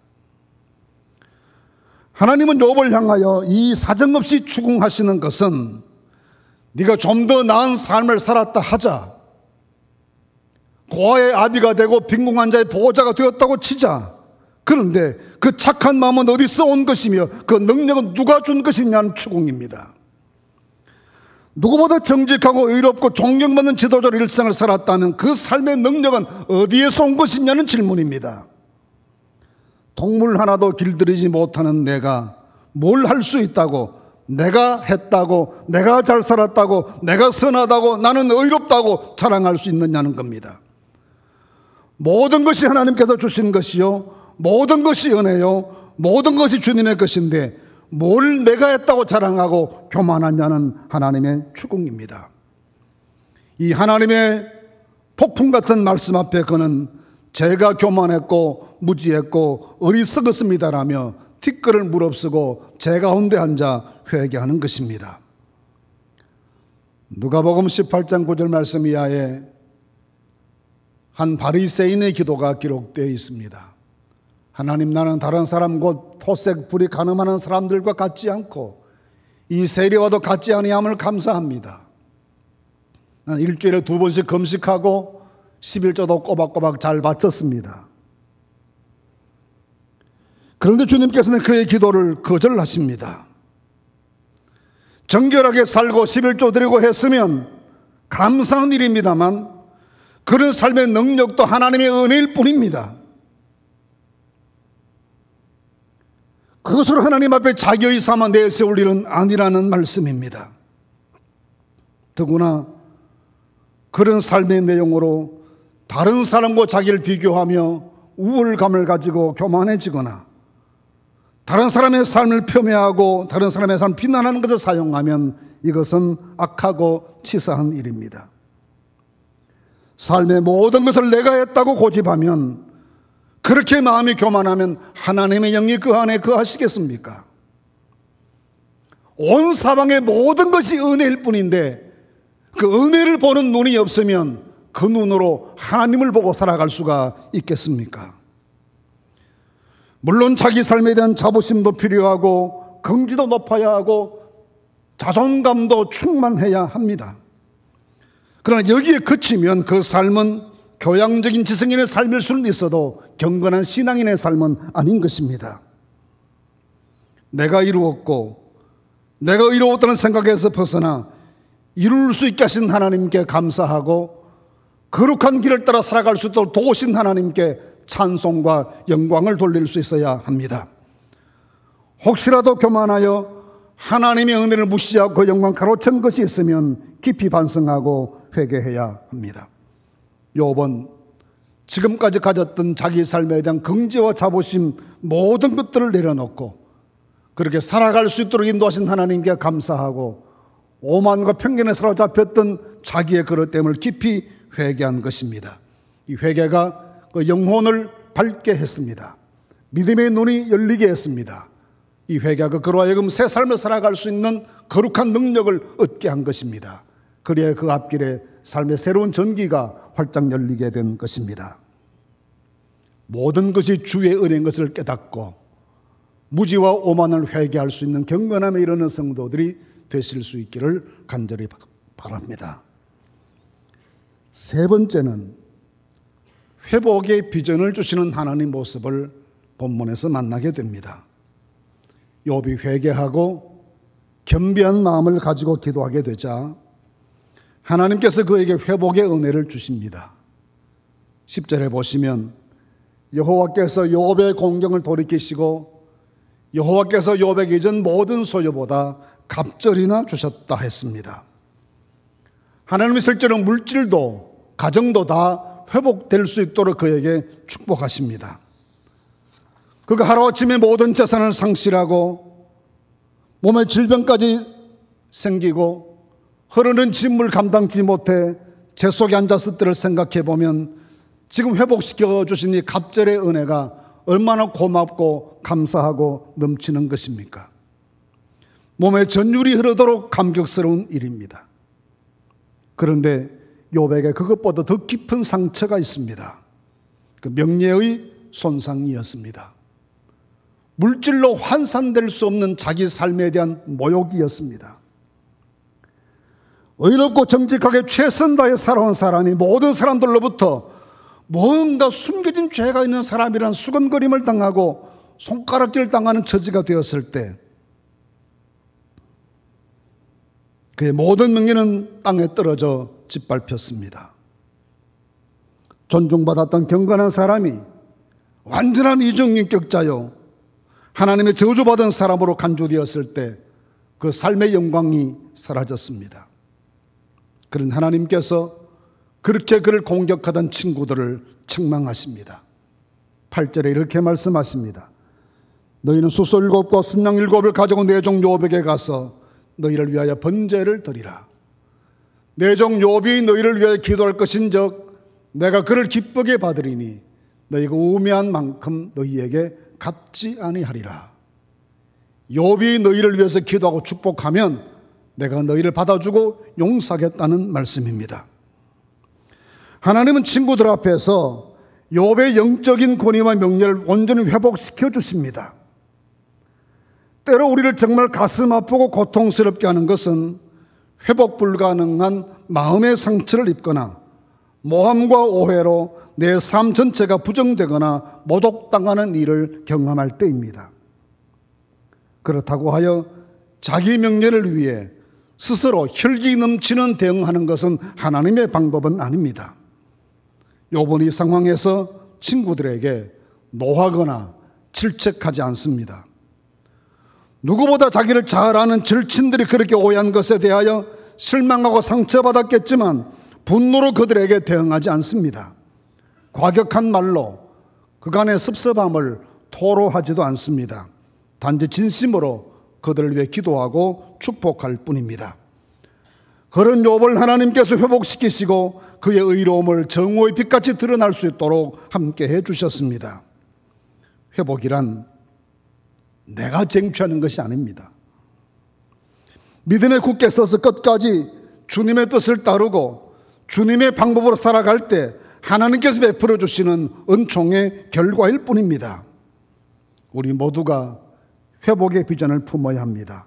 하나님은 욥을 향하여 이 사정없이 추궁하시는 것은 네가 좀 더 나은 삶을 살았다 하자, 고아의 아비가 되고 빈궁한 자의 보호자가 되었다고 치자. 그런데 그 착한 마음은 어디서 온 것이며 그 능력은 누가 준 것이냐는 추궁입니다. 누구보다 정직하고 의롭고 존경받는 지도자로 일생을 살았다면 그 삶의 능력은 어디에서 온 것이냐는 질문입니다. 동물 하나도 길들이지 못하는 내가 뭘 할 수 있다고, 내가 했다고, 내가 잘 살았다고, 내가 선하다고, 나는 의롭다고 자랑할 수 있느냐는 겁니다. 모든 것이 하나님께서 주신 것이요, 모든 것이 은혜요, 모든 것이 주님의 것인데 뭘 내가 했다고 자랑하고 교만하냐는 하나님의 추궁입니다. 이 하나님의 폭풍 같은 말씀 앞에 그는 제가 교만했고 무지했고 어리석었습니다라며 티끌을 무릅쓰고 제 가운데 앉아 회개하는 것입니다. 누가복음 18장 9절 말씀 이하에 한 바리새인의 기도가 기록되어 있습니다. 하나님, 나는 다른 사람 곧 토색 불이 가늠하는 사람들과 같지 않고 이 세리와도 같지 아니함을 감사합니다. 난 일주일에 2번씩 금식하고 11조도 꼬박꼬박 잘 바쳤습니다. 그런데 주님께서는 그의 기도를 거절하십니다. 정결하게 살고 11조 드리고 했으면 감사한 일입니다만 그런 삶의 능력도 하나님의 은혜일 뿐입니다. 그것으로 하나님 앞에 자기의 삼아 내세울 일은 아니라는 말씀입니다. 더구나 그런 삶의 내용으로 다른 사람과 자기를 비교하며 우월감을 가지고 교만해지거나 다른 사람의 삶을 폄훼하고 다른 사람의 삶을 비난하는 것을 사용하면 이것은 악하고 치사한 일입니다. 삶의 모든 것을 내가 했다고 고집하면, 그렇게 마음이 교만하면 하나님의 영이 그 안에 거하시겠습니까? 온 사방의 모든 것이 은혜일 뿐인데 그 은혜를 보는 눈이 없으면 그 눈으로 하나님을 보고 살아갈 수가 있겠습니까? 물론 자기 삶에 대한 자부심도 필요하고 긍지도 높아야 하고 자존감도 충만해야 합니다. 그러나 여기에 그치면 그 삶은 교양적인 지성인의 삶일 수는 있어도 경건한 신앙인의 삶은 아닌 것입니다. 내가 이루었고 내가 이루었다는 생각에서 벗어나 이룰 수 있게 하신 하나님께 감사하고 거룩한 길을 따라 살아갈 수 있도록 도우신 하나님께 찬송과 영광을 돌릴 수 있어야 합니다. 혹시라도 교만하여 하나님의 은혜를 무시하고 그 영광 가로챈 것이 있으면 깊이 반성하고 회개해야 합니다. 욥은 지금까지 가졌던 자기 삶에 대한 긍지와 자부심 모든 것들을 내려놓고 그렇게 살아갈 수 있도록 인도하신 하나님께 감사하고 오만과 편견에 사로잡혔던 자기의 그릇됨을 깊이 회개한 것입니다. 이 회개가 그 영혼을 밝게 했습니다. 믿음의 눈이 열리게 했습니다. 이 회개가 그로 하여금 새 삶을 살아갈 수 있는 거룩한 능력을 얻게 한 것입니다. 그래야 그 앞길에 삶의 새로운 전기가 활짝 열리게 된 것입니다. 모든 것이 주의 은혜인 것을 깨닫고 무지와 오만을 회개할 수 있는 경건함에 이르는 성도들이 되실 수 있기를 간절히 바랍니다. 세 번째는 회복의 비전을 주시는 하나님 모습을 본문에서 만나게 됩니다. 욥이 회개하고 겸비한 마음을 가지고 기도하게 되자 하나님께서 그에게 회복의 은혜를 주십니다. 10절에 보시면 여호와께서 욥의 공경을 돌이키시고 여호와께서 욥에게 이전 모든 소유보다 갑절이나 주셨다 했습니다. 하나님이 실제로 물질도 가정도 다 회복될 수 있도록 그에게 축복하십니다. 그가 하루아침에 모든 재산을 상실하고 몸에 질병까지 생기고 흐르는 진물 감당치 못해 재 속에 앉았을 때를 생각해 보면 지금 회복시켜 주신 이 갑절의 은혜가 얼마나 고맙고 감사하고 넘치는 것입니까? 몸에 전율이 흐르도록 감격스러운 일입니다. 그런데 욥에게 그것보다 더 깊은 상처가 있습니다. 그 명예의 손상이었습니다. 물질로 환산될 수 없는 자기 삶에 대한 모욕이었습니다. 의롭고 정직하게 최선 다해 살아온 사람이 모든 사람들로부터 뭔가 숨겨진 죄가 있는 사람이란 수근거림을 당하고 손가락질 당하는 처지가 되었을 때 그의 모든 명예는 땅에 떨어져 짓밟혔습니다. 존중받았던 경건한 사람이 완전한 이중인격자요 하나님의 저주받은 사람으로 간주되었을 때 그 삶의 영광이 사라졌습니다. 그런 하나님께서 그렇게 그를 공격하던 친구들을 책망하십니다. 8절에 이렇게 말씀하십니다. 너희는 수소 7과 순양 7을 가지고 내 종 욥에게 가서 너희를 위하여 번제를 드리라. 내 종 욥이 너희를 위하여 기도할 것인즉 내가 그를 기쁘게 받으리니 너희가 우매한 만큼 너희에게 갚지 아니하리라. 욥이 너희를 위해서 기도하고 축복하면 내가 너희를 받아주고 용서하겠다는 말씀입니다. 하나님은 친구들 앞에서 욥의 영적인 권위와 명예를 온전히 회복시켜 주십니다. 때로 우리를 정말 가슴 아프고 고통스럽게 하는 것은 회복 불가능한 마음의 상처를 입거나 모함과 오해로 내 삶 전체가 부정되거나 모독당하는 일을 경험할 때입니다. 그렇다고 하여 자기 명예를 위해 스스로 혈기 넘치는 대응하는 것은 하나님의 방법은 아닙니다. 욥은 이 상황에서 친구들에게 노하거나 질책하지 않습니다. 누구보다 자기를 잘 아는 절친들이 그렇게 오해한 것에 대하여 실망하고 상처받았겠지만 분노로 그들에게 대응하지 않습니다. 과격한 말로 그간의 섭섭함을 토로하지도 않습니다. 단지 진심으로 그들을 위해 기도하고 축복할 뿐입니다. 그런 욥을 하나님께서 회복시키시고 그의 의로움을 정오의 빛같이 드러날 수 있도록 함께 해주셨습니다. 회복이란 내가 쟁취하는 것이 아닙니다. 믿음에 굳게 서서 끝까지 주님의 뜻을 따르고 주님의 방법으로 살아갈 때 하나님께서 베풀어 주시는 은총의 결과일 뿐입니다. 우리 모두가 회복의 비전을 품어야 합니다.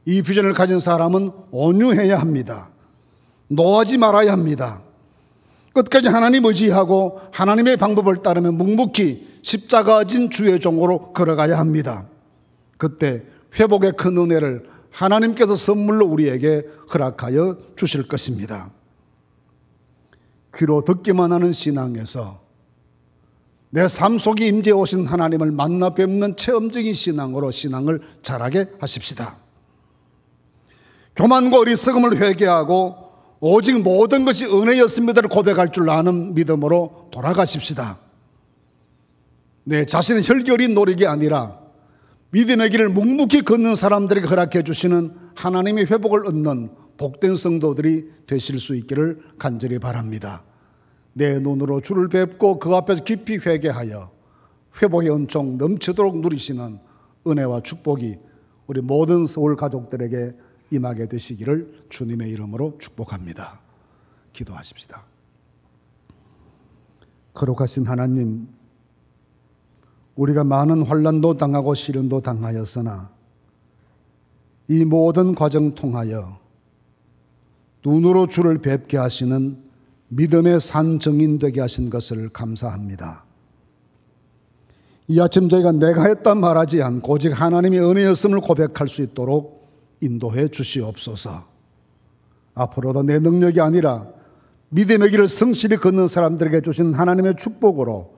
이 비전을 가진 사람은 온유해야 합니다. 노하지 말아야 합니다. 끝까지 하나님 의지하고 하나님의 방법을 따르며 묵묵히 십자가 진 주의 종으로 걸어가야 합니다. 그때 회복의 큰 은혜를 하나님께서 선물로 우리에게 허락하여 주실 것입니다. 귀로 듣기만 하는 신앙에서 내 삶 속에 임재해 오신 하나님을 만나 뵙는 체험적인 신앙으로 신앙을 자라게 하십시다. 교만과 어리석음을 회개하고 오직 모든 것이 은혜였습니다를 고백할 줄 아는 믿음으로 돌아가십시다. 내 자신의 혈기어린 노력이 아니라 믿음의 길을 묵묵히 걷는 사람들에게 허락해 주시는 하나님의 회복을 얻는 복된 성도들이 되실 수 있기를 간절히 바랍니다. 내 눈으로 주를 뵙고 그 앞에서 깊이 회개하여 회복의 은총 넘치도록 누리시는 은혜와 축복이 우리 모든 서울 가족들에게 임하게 되시기를 주님의 이름으로 축복합니다. 기도하십시다. 거룩하신 하나님, 우리가 많은 환난도 당하고 시련도 당하였으나 이 모든 과정 통하여 눈으로 주를 뵙게 하시는 믿음의 산 증인 되게 하신 것을 감사합니다. 이 아침 저희가 내가 했다 말하지 않고 오직 하나님의 은혜였음을 고백할 수 있도록 인도해 주시옵소서. 앞으로도 내 능력이 아니라 믿음의 길을 성실히 걷는 사람들에게 주신 하나님의 축복으로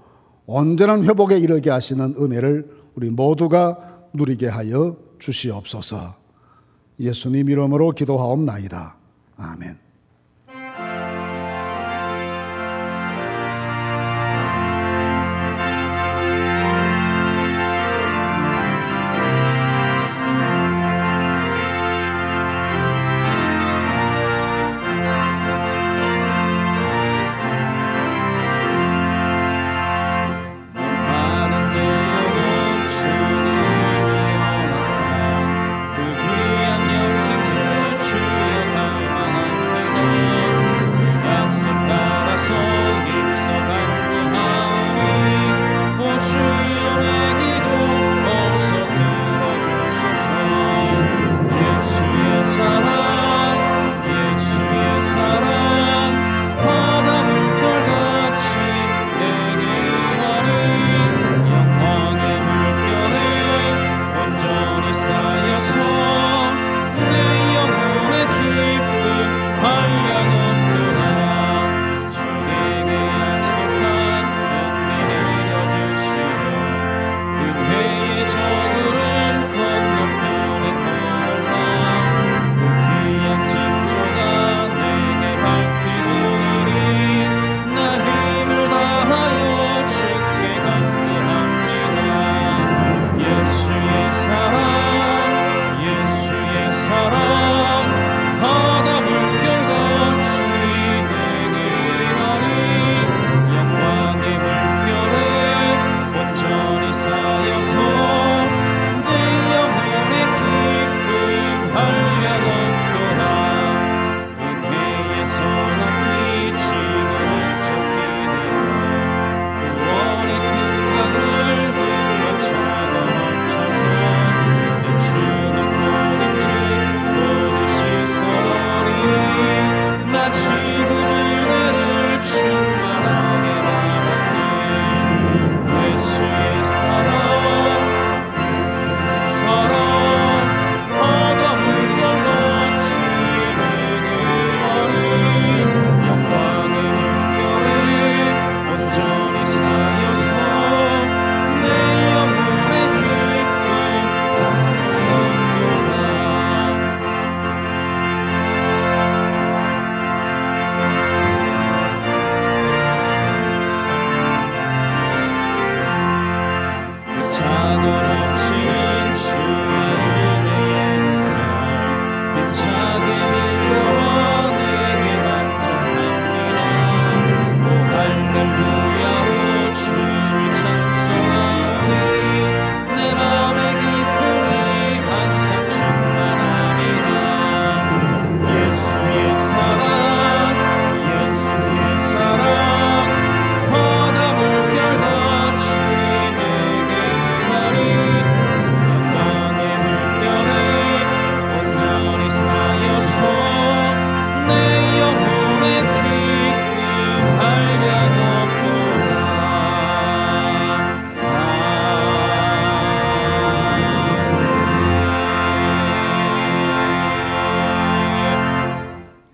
온전한 회복에 이르게 하시는 은혜를 우리 모두가 누리게 하여 주시옵소서. 예수님 이름으로 기도하옵나이다. 아멘. 그 귀한 영생 주여 닮아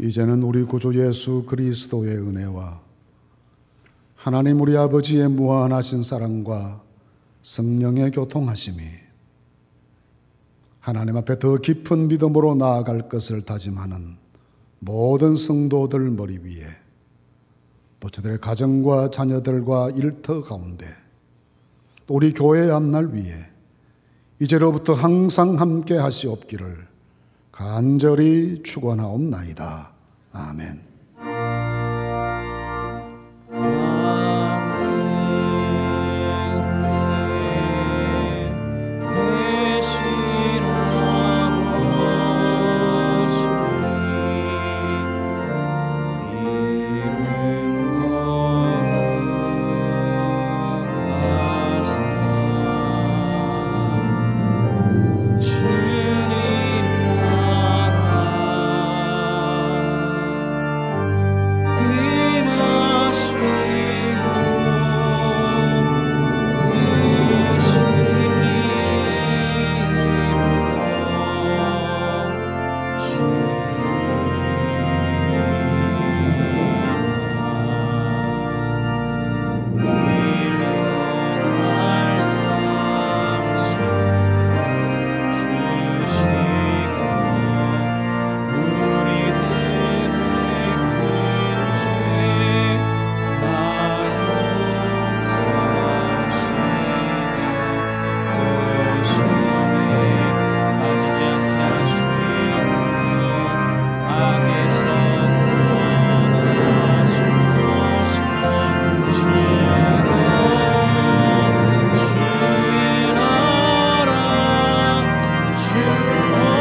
이제는 우리 구주 예수 그리스도의 은혜와 하나님 우리 아버지의 무한하신 사랑과 성령의 교통하심이 하나님 앞에 더 깊은 믿음으로 나아갈 것을 다짐하는 모든 성도들 머리 위에, 또 저들의 가정과 자녀들과 일터 가운데, 또 우리 교회의 앞날 위에 이제로부터 항상 함께 하시옵기를 간절히 축원하옵나이다. 아멘. 주의 나라 주의